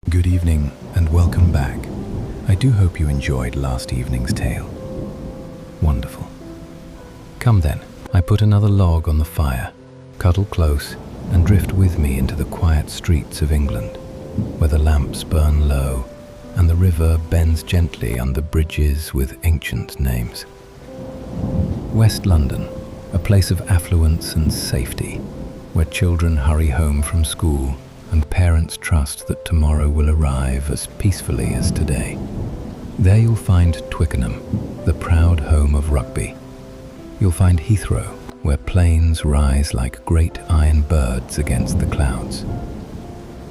Good evening and welcome back. I do hope you enjoyed last evening's tale. Wonderful. Come then, I put another log on the fire, cuddle close, and drift with me into the quiet streets of England, where the lamps burn low and the river bends gently under bridges with ancient names. West London, a place of affluence and safety, where children hurry home from school and parents trust that tomorrow will arrive as peacefully as today. There you'll find Twickenham, the proud home of rugby. You'll find Heathrow, where planes rise like great iron birds against the clouds.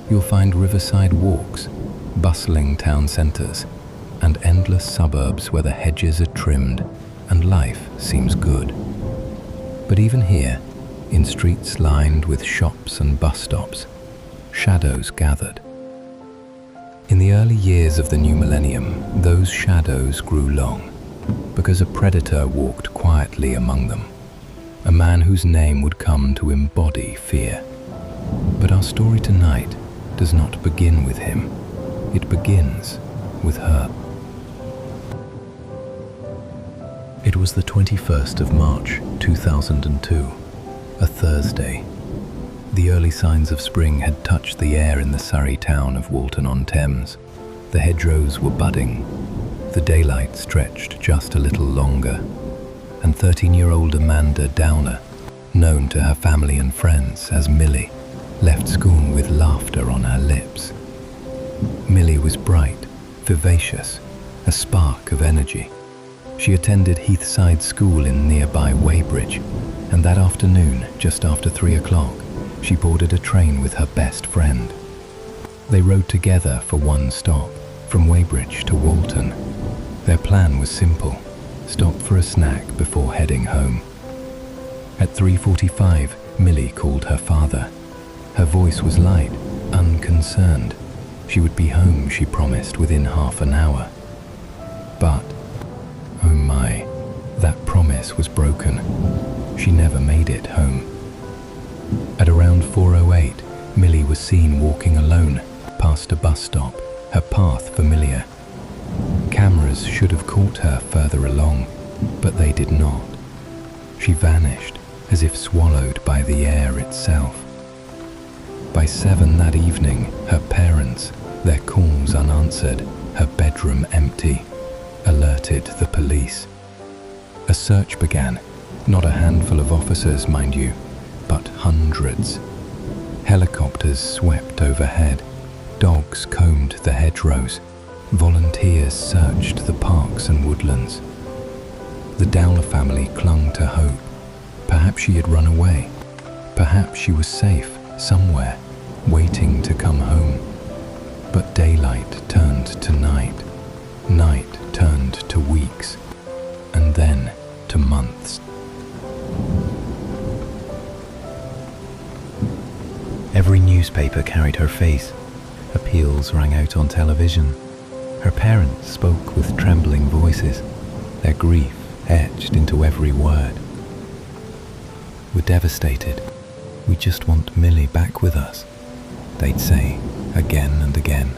You'll find riverside walks, bustling town centres, and endless suburbs where the hedges are trimmed and life seems good. But even here, in streets lined with shops and bus stops, shadows gathered. In the early years of the new millennium, those shadows grew long, because a predator walked quietly among them, a man whose name would come to embody fear. But our story tonight does not begin with him. It begins with her. It was the 21st of March, 2002, a Thursday. The early signs of spring had touched the air in the Surrey town of Walton-on-Thames. The hedgerows were budding, the daylight stretched just a little longer, and 13-year-old Amanda Dowler, known to her family and friends as Millie, left school with laughter on her lips. Millie was bright, vivacious, a spark of energy. She attended Heathside School in nearby Weybridge, and that afternoon, just after 3 o'clock, she boarded a train with her best friend. They rode together for one stop, from Weybridge to Walton. Their plan was simple: stop for a snack before heading home. At 3:45, Millie called her father. Her voice was light, unconcerned. She would be home, she promised, within half an hour. But, oh my, that promise was broken. She never made it home. At around 4:08, Millie was seen walking alone past a bus stop, her path familiar. Cameras should have caught her further along, but they did not. She vanished, as if swallowed by the air itself. By 7 that evening, her parents, their calls unanswered, her bedroom empty, alerted the police. A search began, not a handful of officers, mind you, but hundreds. Helicopters swept overhead, dogs combed the hedgerows, volunteers searched the parks and woodlands. The Dowler family clung to hope. Perhaps she had run away. Perhaps she was safe somewhere, waiting to come home. But daylight turned to night, night turned to weeks, and then to months. Every newspaper carried her face. Appeals rang out on television. Her parents spoke with trembling voices, their grief etched into every word. "We're devastated. We just want Millie back with us," they'd say again and again.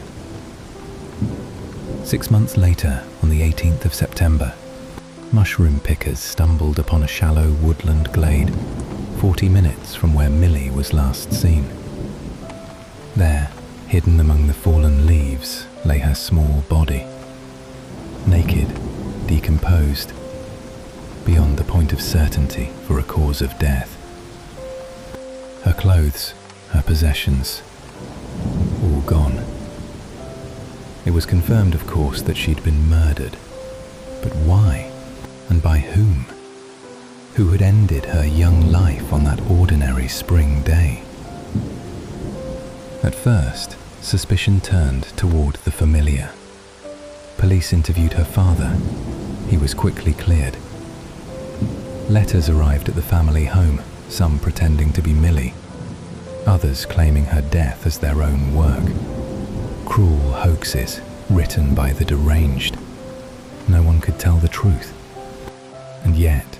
6 months later, on the 18th of September, mushroom pickers stumbled upon a shallow woodland glade, 40 minutes from where Millie was last seen. There, hidden among the fallen leaves, lay her small body. Naked, decomposed, beyond the point of certainty for a cause of death. Her clothes, her possessions, all gone. It was confirmed, of course, that she'd been murdered. But why? And by whom? Who had ended her young life on that ordinary spring day? At first, suspicion turned toward the familiar. Police interviewed her father. He was quickly cleared. Letters arrived at the family home, some pretending to be Millie, others claiming her death as their own work. Cruel hoaxes written by the deranged. No one could tell the truth. And yet,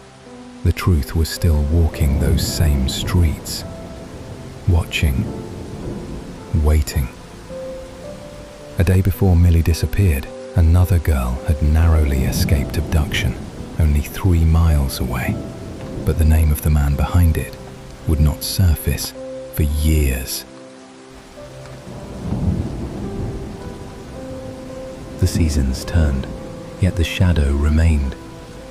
the truth was still walking those same streets, watching, waiting. A day before Millie disappeared, another girl had narrowly escaped abduction, only 3 miles away. But the name of the man behind it would not surface for years. The seasons turned, yet the shadow remained.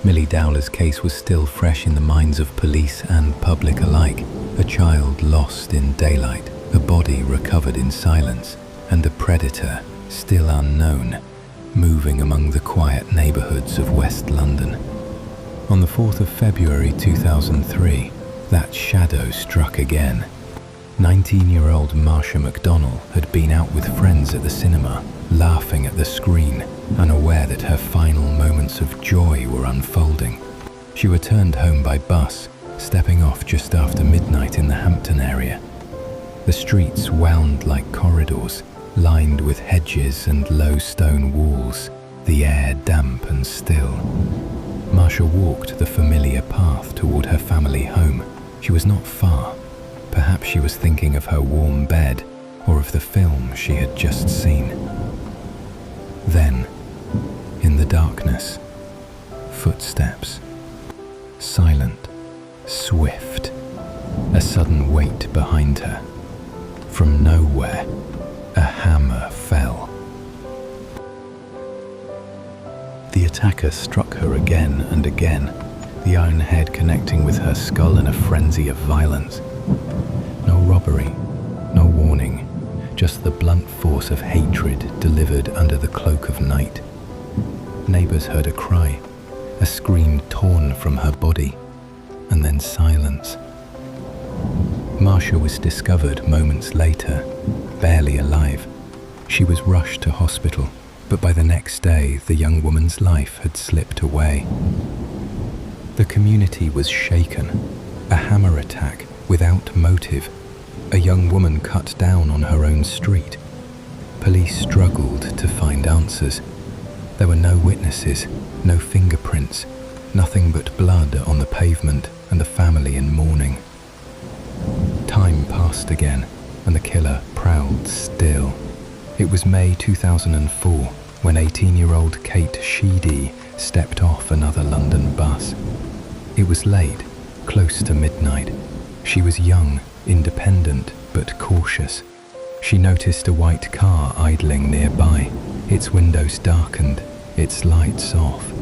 Millie Dowler's case was still fresh in the minds of police and public alike. A child lost in daylight, a body recovered in silence, and a predator, still unknown, moving among the quiet neighbourhoods of West London. On the 4th of February 2003, that shadow struck again. 19-year-old Marsha McDonnell had been out with friends at the cinema, laughing at the screen, unaware that her final moments of joy were unfolding. She returned home by bus, stepping off just after midnight in the Hampton area. The streets wound like corridors, lined with hedges and low stone walls, the air damp and still. Marsha walked the familiar path toward her family home. She was not far. Perhaps she was thinking of her warm bed or of the film she had just seen. Then, in the darkness, footsteps. Silent, swift, a sudden weight behind her. From nowhere, a hammer fell. The attacker struck her again and again, the iron head connecting with her skull in a frenzy of violence. No robbery, no warning, just the blunt force of hatred delivered under the cloak of night. Neighbors heard a cry, a scream torn from her body, and then silence. Marsha was discovered moments later, barely alive. She was rushed to hospital, but by the next day, the young woman's life had slipped away. The community was shaken. A hammer attack without motive. A young woman cut down on her own street. Police struggled to find answers. There were no witnesses, no fingerprints, nothing but blood on the pavement and the family in mourning. Time passed again, and the killer prowled still. It was May 2004 when 18-year-old Kate Sheedy stepped off another London bus. It was late, close to midnight. She was young, independent, but cautious. She noticed a white car idling nearby, its windows darkened, its lights off.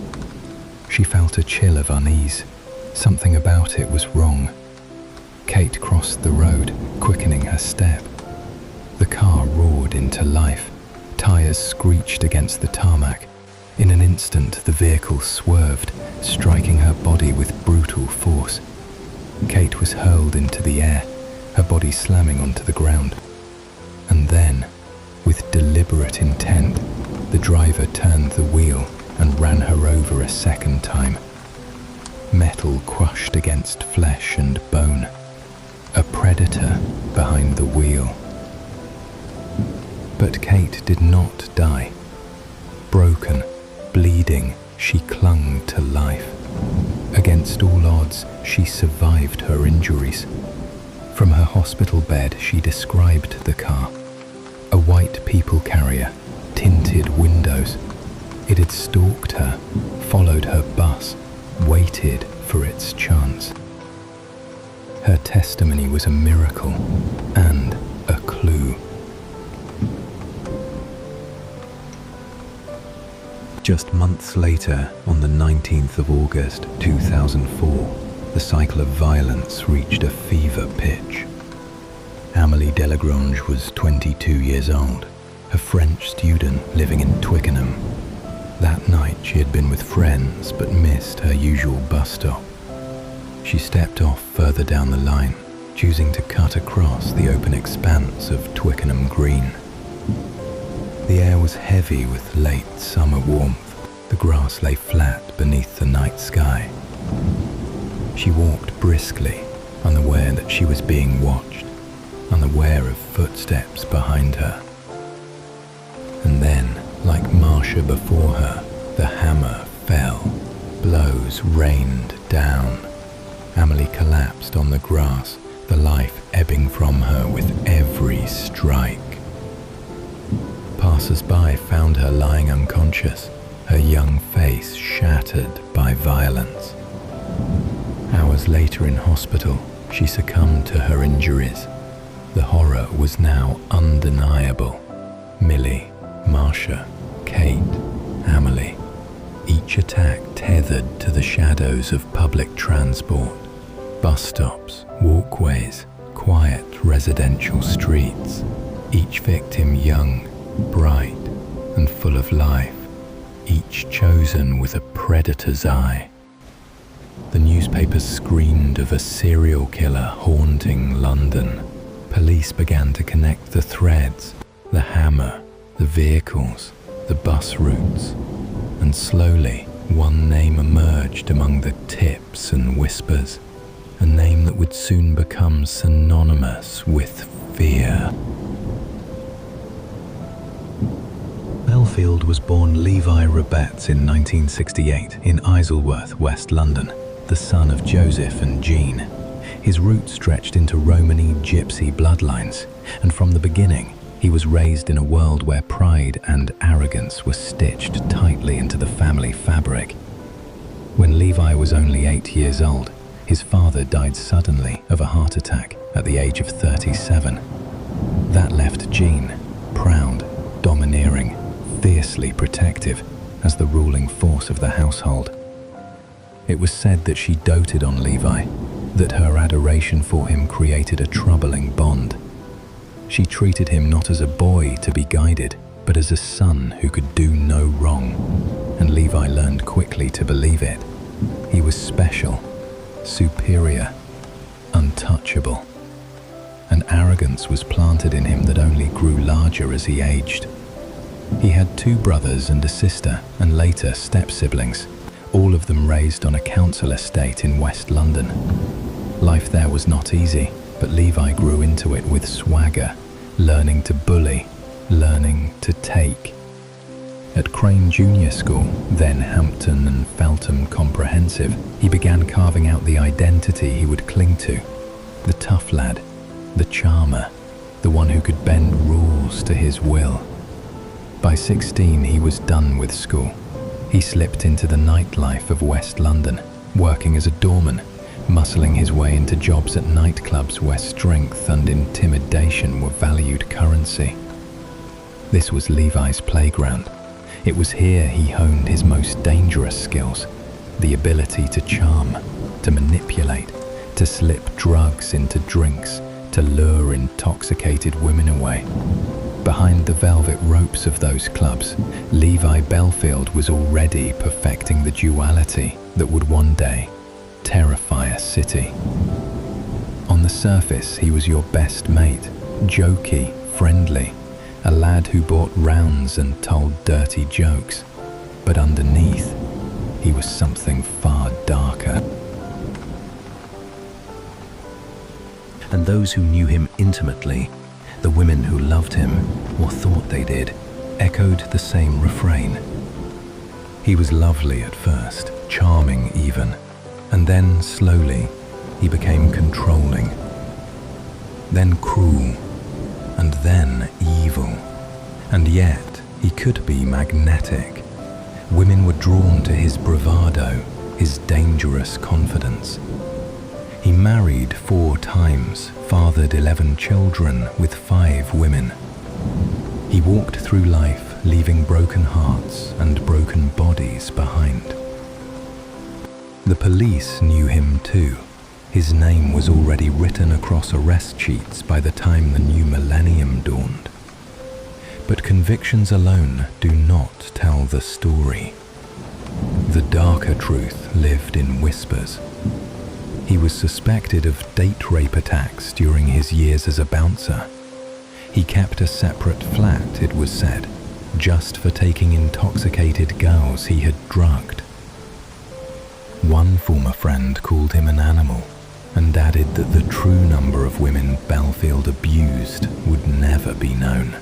She felt a chill of unease. Something about it was wrong. Kate crossed the road, quickening her step. The car roared into life. Tires screeched against the tarmac. In an instant, the vehicle swerved, striking her body with brutal force. Kate was hurled into the air, her body slamming onto the ground. And then, with deliberate intent, the driver turned the wheel and ran her over a second time. Metal crushed against flesh and bone. A predator behind the wheel. But Kate did not die. Broken, bleeding, she clung to life. Against all odds, she survived her injuries. From her hospital bed, she described the car. A white people carrier, tinted windows. It had stalked her, followed her bus, waited for its chance. Her testimony was a miracle and a clue. Just months later, on the 19th of August 2004, the cycle of violence reached a fever pitch. Amélie Delagrange was 22 years old, a French student living in Twickenham. That night she had been with friends but missed her usual bus stop. She stepped off further down the line, choosing to cut across the open expanse of Twickenham Green. The air was heavy with late summer warmth. The grass lay flat beneath the night sky. She walked briskly, unaware that she was being watched, unaware of footsteps behind her. And then, like Marsha before her, the hammer fell. Blows rained down. Amélie collapsed on the grass, the life ebbing from her with every strike. Part Passers-by found her lying unconscious, her young face shattered by violence. Hours later in hospital, she succumbed to her injuries. The horror was now undeniable. Millie, Marsha, Kate, Amélie, each attack tethered to the shadows of public transport, bus stops, walkways, quiet residential streets, each victim young, bright, and full of life, each chosen with a predator's eye. The newspapers screamed of a serial killer haunting London. Police began to connect the threads, the hammer, the vehicles, the bus routes, and slowly one name emerged among the tips and whispers, a name that would soon become synonymous with fear. Bellfield was born Levi Bellfield in 1968 in Isleworth, West London, the son of Joseph and Jean. His roots stretched into Romany gypsy bloodlines, and from the beginning, he was raised in a world where pride and arrogance were stitched tightly into the family fabric. When Levi was only 8 years old, his father died suddenly of a heart attack at the age of 37. That left Jean, proud, domineering, fiercely protective, as the ruling force of the household. It was said that she doted on Levi, that her adoration for him created a troubling bond. She treated him not as a boy to be guided, but as a son who could do no wrong, and Levi learned quickly to believe it. He was special, superior, untouchable. An arrogance was planted in him that only grew larger as he aged. He had 2 brothers and a sister, and later step-siblings, all of them raised on a council estate in West London. Life there was not easy, but Levi grew into it with swagger, learning to bully, learning to take. At Crane Junior School, then Hampton and Feltham Comprehensive, he began carving out the identity he would cling to. The tough lad, the charmer, the one who could bend rules to his will. By 16, he was done with school. He slipped into the nightlife of West London, working as a doorman, muscling his way into jobs at nightclubs where strength and intimidation were valued currency. This was Levi's playground. It was here he honed his most dangerous skills, the ability to charm, to manipulate, to slip drugs into drinks, to lure intoxicated women away. Behind the velvet ropes of those clubs, Levi Bellfield was already perfecting the duality that would one day terrify a city. On the surface, he was your best mate, jokey, friendly, a lad who bought rounds and told dirty jokes. But underneath, he was something far darker. And those who knew him intimately, the women who loved him, or thought they did, echoed the same refrain. He was lovely at first, charming even, and then slowly he became controlling, then cruel, and then evil. And yet he could be magnetic. Women were drawn to his bravado, his dangerous confidence. He married 4 times, fathered 11 children with 5 women. He walked through life leaving broken hearts and broken bodies behind. The police knew him too. His name was already written across arrest sheets by the time the new millennium dawned. But convictions alone do not tell the story. The darker truth lived in whispers. He was suspected of date rape attacks during his years as a bouncer. He kept a separate flat, it was said, just for taking intoxicated girls he had drugged. One former friend called him an animal and added that the true number of women Bellfield abused would never be known.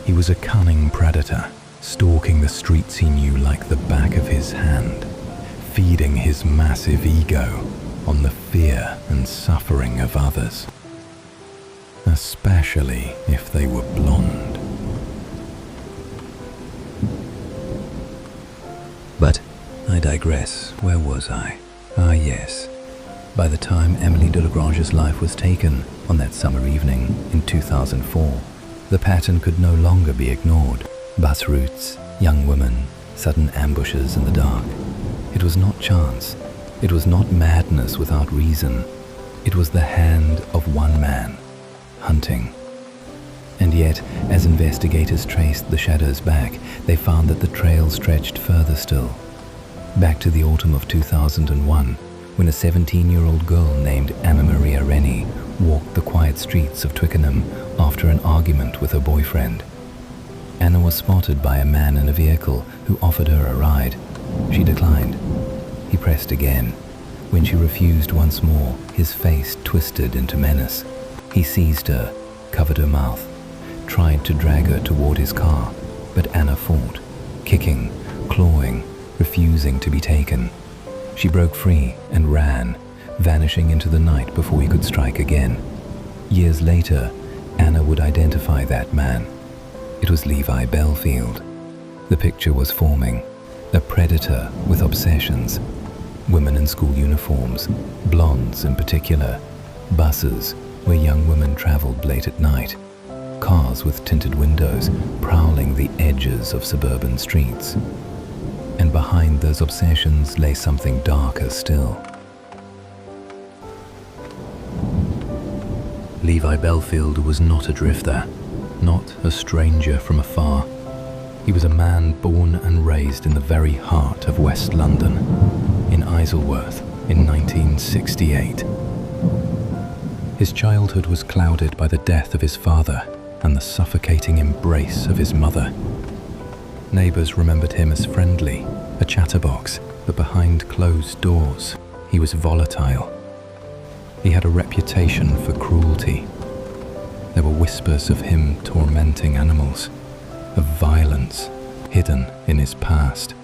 He was a cunning predator, stalking the streets he knew like the back of his hand, feeding his massive ego on the fear and suffering of others, especially if they were blonde. But I digress. Where was I? Ah, yes. By the time Amélie Delagrange's life was taken on that summer evening in 2004, the pattern could no longer be ignored. Bus routes, young women, sudden ambushes in the dark. It was not chance. It was not madness without reason. It was the hand of one man, hunting. And yet, as investigators traced the shadows back, they found that the trail stretched further still. Back to the autumn of 2001, when a 17-year-old girl named Anna Maria Rennie walked the quiet streets of Twickenham after an argument with her boyfriend. Anna was spotted by a man in a vehicle who offered her a ride. She declined. He pressed again. When she refused once more, his face twisted into menace. He seized her, covered her mouth, tried to drag her toward his car, but Anna fought, kicking, clawing, refusing to be taken. She broke free and ran, vanishing into the night before he could strike again. Years later, Anna would identify that man. It was Levi Bellfield. The picture was forming. A predator with obsessions. Women in school uniforms, blondes in particular, buses where young women traveled late at night, cars with tinted windows prowling the edges of suburban streets. And behind those obsessions lay something darker still. Levi Bellfield was not a drifter, not a stranger from afar. He was a man born and raised in the very heart of West London, in Isleworth, in 1968. His childhood was clouded by the death of his father and the suffocating embrace of his mother. Neighbours remembered him as friendly, a chatterbox, but behind closed doors, he was volatile. He had a reputation for cruelty. There were whispers of him tormenting animals, of violence hidden in his past.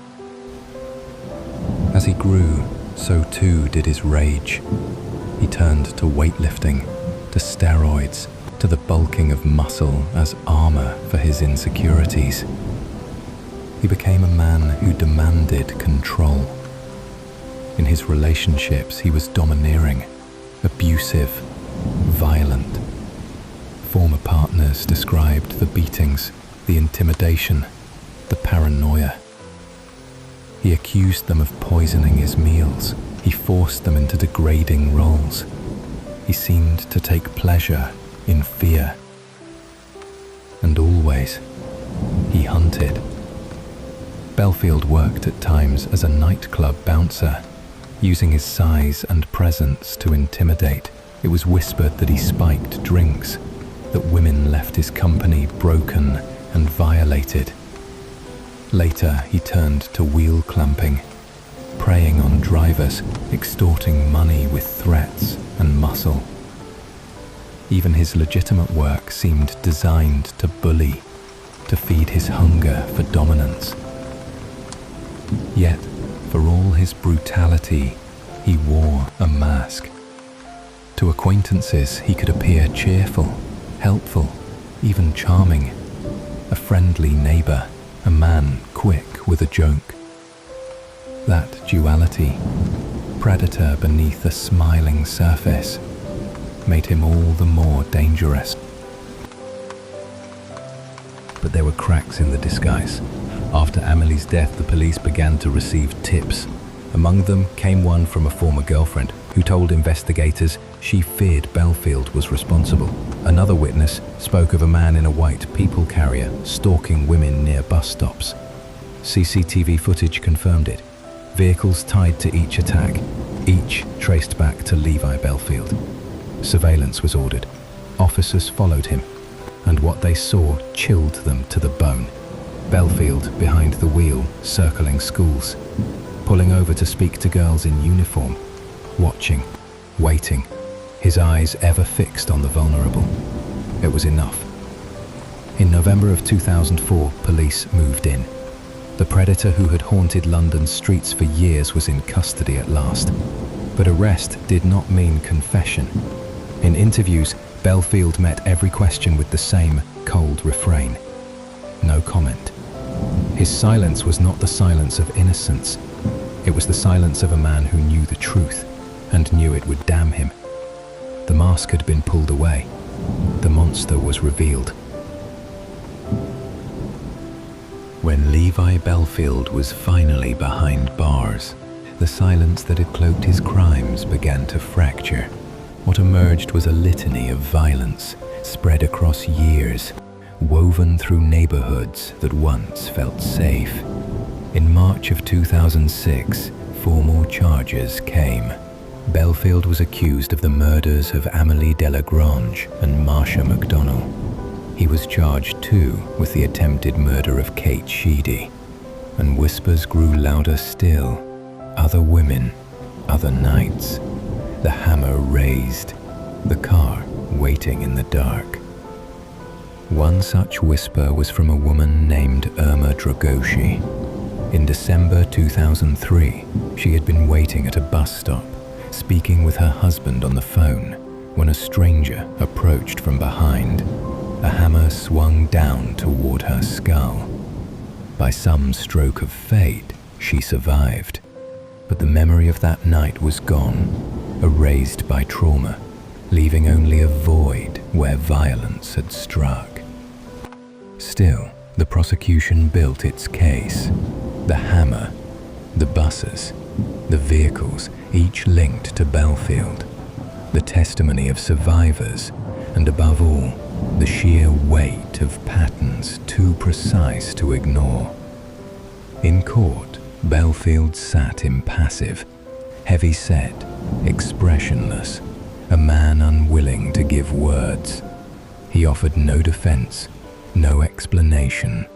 As he grew, so too did his rage. He turned to weightlifting, to steroids, to the bulking of muscle as armor for his insecurities. He became a man who demanded control. In his relationships, he was domineering, abusive, violent. Former partners described the beatings, the intimidation, the paranoia. He accused them of poisoning his meals. He forced them into degrading roles. He seemed to take pleasure in fear. And always, he hunted. Bellfield worked at times as a nightclub bouncer, using his size and presence to intimidate. It was whispered that he spiked drinks, that women left his company broken and violated. Later, he turned to wheel clamping, preying on drivers, extorting money with threats and muscle. Even his legitimate work seemed designed to bully, to feed his hunger for dominance. Yet, for all his brutality, he wore a mask. To acquaintances, he could appear cheerful, helpful, even charming, a friendly neighbor, a man quick with a joke. That duality, predator beneath a smiling surface, made him all the more dangerous. But there were cracks in the disguise. After Amelie's death, the police began to receive tips. Among them came one from a former girlfriend who told investigators she feared Bellfield was responsible. Another witness spoke of a man in a white people carrier stalking women near bus stops. CCTV footage confirmed it. Vehicles tied to each attack, each traced back to Levi Bellfield. Surveillance was ordered. Officers followed him, and what they saw chilled them to the bone. Bellfield behind the wheel, circling schools, pulling over to speak to girls in uniform, watching, waiting, his eyes ever fixed on the vulnerable. It was enough. In November of 2004, police moved in. The predator who had haunted London's streets for years was in custody at last. But arrest did not mean confession. In interviews, Bellfield met every question with the same cold refrain. No comment. His His silence was not the silence of innocence. It was the silence of a man who knew the truth and knew it would damn him. The mask had been pulled away. The monster was revealed. When Levi Bellfield was finally behind bars, the silence that had cloaked his crimes began to fracture. What emerged was a litany of violence, spread across years, woven through neighborhoods that once felt safe. In March of 2006, 4 more charges came. Bellfield was accused of the murders of Amélie Delagrange and Marsha McDonnell. He was charged too with the attempted murder of qith, and whispers grew louder still. Other women, other nights. The hammer raised, the car waiting in the dark. One such whisper was from a woman named Irma Dragoshi. In December 2003, she had been waiting at a bus stop, speaking with her husband on the phone, when a stranger approached from behind. A hammer swung down toward her skull. By some stroke of fate, she survived. But the memory of that night was gone, erased by trauma, leaving only a void where violence had struck. Still, the prosecution built its case. The hammer, the buses, the vehicles, each linked to Bellfield. The testimony of survivors, and above all, the sheer weight of patterns too precise to ignore. In court, Bellfield sat impassive, heavy-set, expressionless, a man unwilling to give words. He offered no defense, no explanation,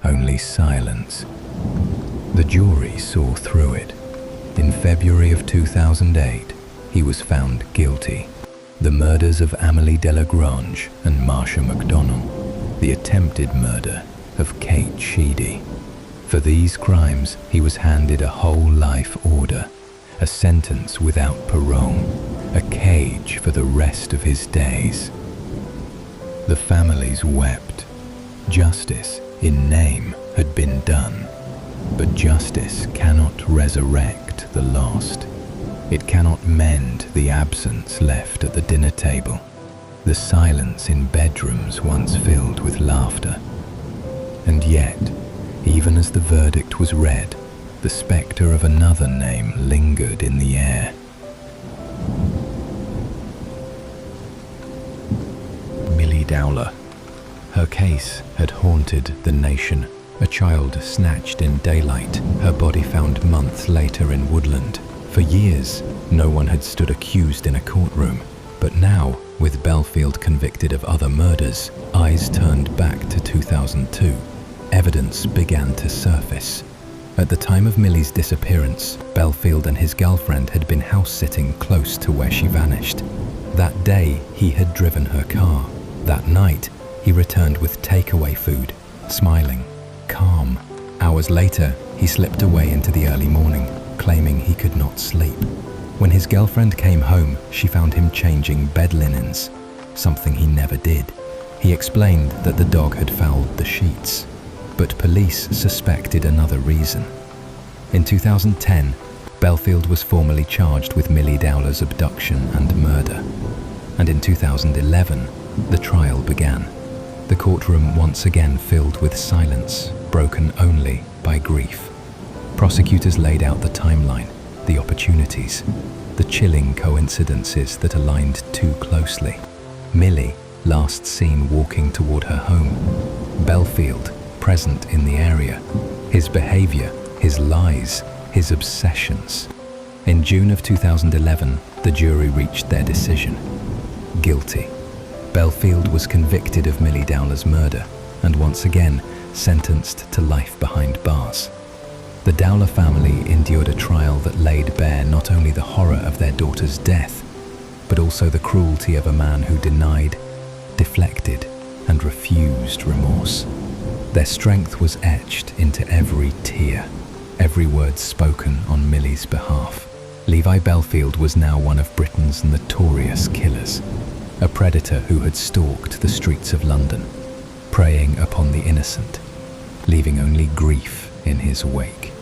only silence. The jury saw through it. In February of 2008, he was found guilty. The murders of Amélie Delagrange and Marsha McDonnell, the attempted murder of qith. For these crimes, he was handed a whole life order, a sentence without parole, a cage for the rest of his days. The families wept. Justice, in name, had been done, but justice cannot resurrect the lost. It cannot mend the absence left at the dinner table, the silence in bedrooms once filled with laughter. And yet, even as the verdict was read, the spectre of another name lingered in the air. Millie Dowler. Her case had haunted the nation. A child snatched in daylight, her body found months later in woodland. For years, no one had stood accused in a courtroom. But now, with Bellfield convicted of other murders, eyes turned back to 2002. Evidence began to surface. At the time of Millie's disappearance, Bellfield and his girlfriend had been house-sitting close to where she vanished. That day, he had driven her car. That night, he returned with takeaway food, smiling, calm. Hours later, he slipped away into the early morning, claiming he could not sleep. When his girlfriend came home, she found him changing bed linens, something he never did. He explained that the dog had fouled the sheets, but police suspected another reason. In 2010, Bellfield was formally charged with Millie Dowler's abduction and murder. And in 2011, the trial began. The courtroom once again filled with silence, broken only by grief. Prosecutors laid out the timeline, the opportunities, the chilling coincidences that aligned too closely. Millie, last seen walking toward her home. Bellfield, present in the area. His behavior, his lies, his obsessions. In June of 2011, the jury reached their decision. Guilty. Bellfield was convicted of Millie Dowler's murder and once again sentenced to life behind bars. The Dowler family endured a trial that laid bare not only the horror of their daughter's death, but also the cruelty of a man who denied, deflected, and refused remorse. Their strength was etched into every tear, every word spoken on Millie's behalf. Levi Bellfield was now one of Britain's notorious killers, a predator who had stalked the streets of London, preying upon the innocent, leaving only grief in his wake.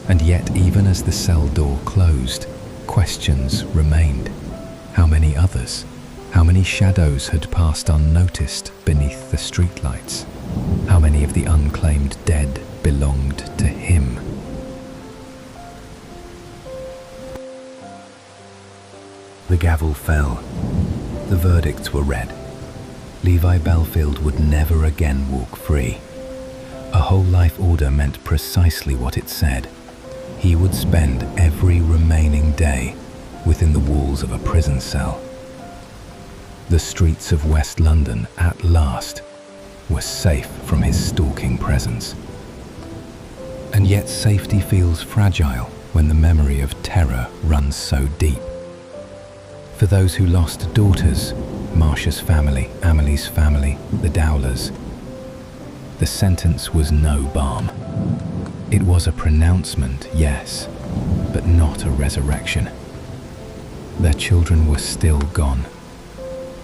And yet, even as the cell door closed, questions remained. How many others? How many shadows had passed unnoticed beneath the streetlights? How many of the unclaimed dead belonged to him? The gavel fell. The verdicts were read. Levi Bellfield would never again walk free. A whole life order meant precisely what it said. He would spend every remaining day within the walls of a prison cell. The streets of West London, at last, were safe from his stalking presence. And yet safety feels fragile when the memory of terror runs so deep. For those who lost daughters, Marsha's family, Amelie's family, the Dowlers, the sentence was no balm. It was a pronouncement, yes, but not a resurrection. Their children were still gone,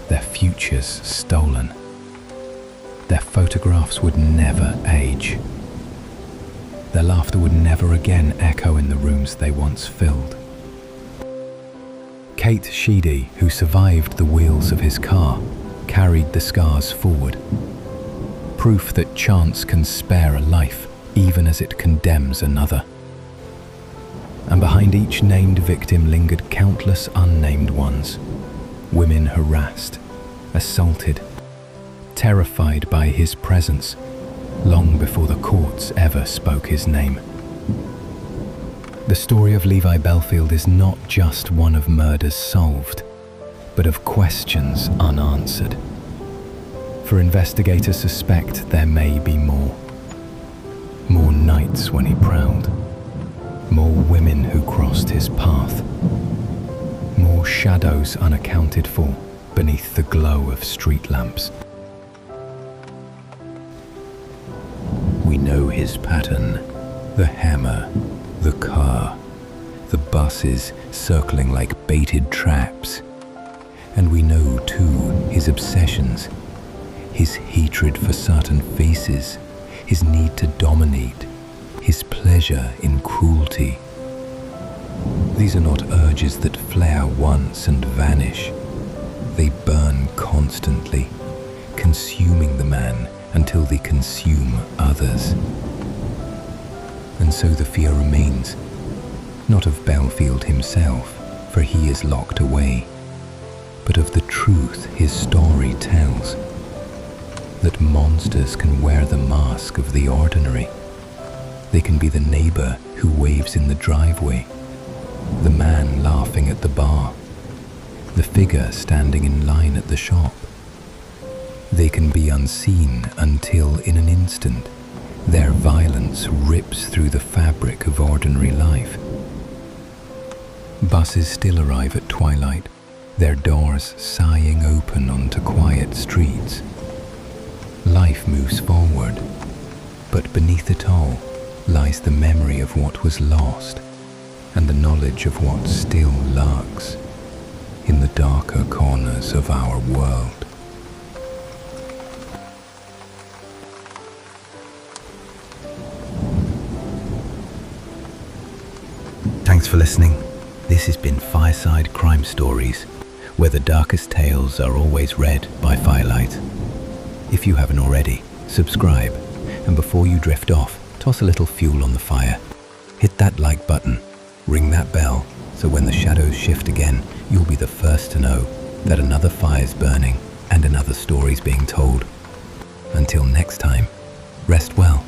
their futures stolen. Their photographs would never age. Their laughter would never again echo in the rooms they once filled. Kate Sheedy, who survived the wheels of his car, carried the scars forward. Proof that chance can spare a life, even as it condemns another. And behind each named victim lingered countless unnamed ones. Women harassed, assaulted, terrified by his presence, long before the courts ever spoke his name. The story of Levi Bellfield is not just one of murders solved, but of questions unanswered. For investigators suspect there may be more. More nights when he prowled. More women who crossed his path. More shadows unaccounted for beneath the glow of street lamps. We know his pattern. The hammer, the car, the buses circling like baited traps. And we know, too, his obsessions, his hatred for certain faces, his need to dominate, his pleasure in cruelty. These are not urges that flare once and vanish. They burn constantly, consuming the man until they consume others. And so the fear remains, not of Bellfield himself, for he is locked away, but of the truth his story tells. That monsters can wear the mask of the ordinary. They can be the neighbor who waves in the driveway, the man laughing at the bar, the figure standing in line at the shop. They can be unseen until, in an instant, their violence rips through the fabric of ordinary life. Buses still arrive at twilight, their doors sighing open onto quiet streets. Life moves forward, but beneath it all lies the memory of what was lost and the knowledge of what still lurks in the darker corners of our world. Thanks for listening. This has been Fireside Crime Stories, where the darkest tales are always read by Firelight. If you haven't already, subscribe, and before you drift off, toss a little fuel on the fire. Hit that like button, ring that bell, so when the shadows shift again, you'll be the first to know that another fire's burning and another story's being told. Until next time, rest well.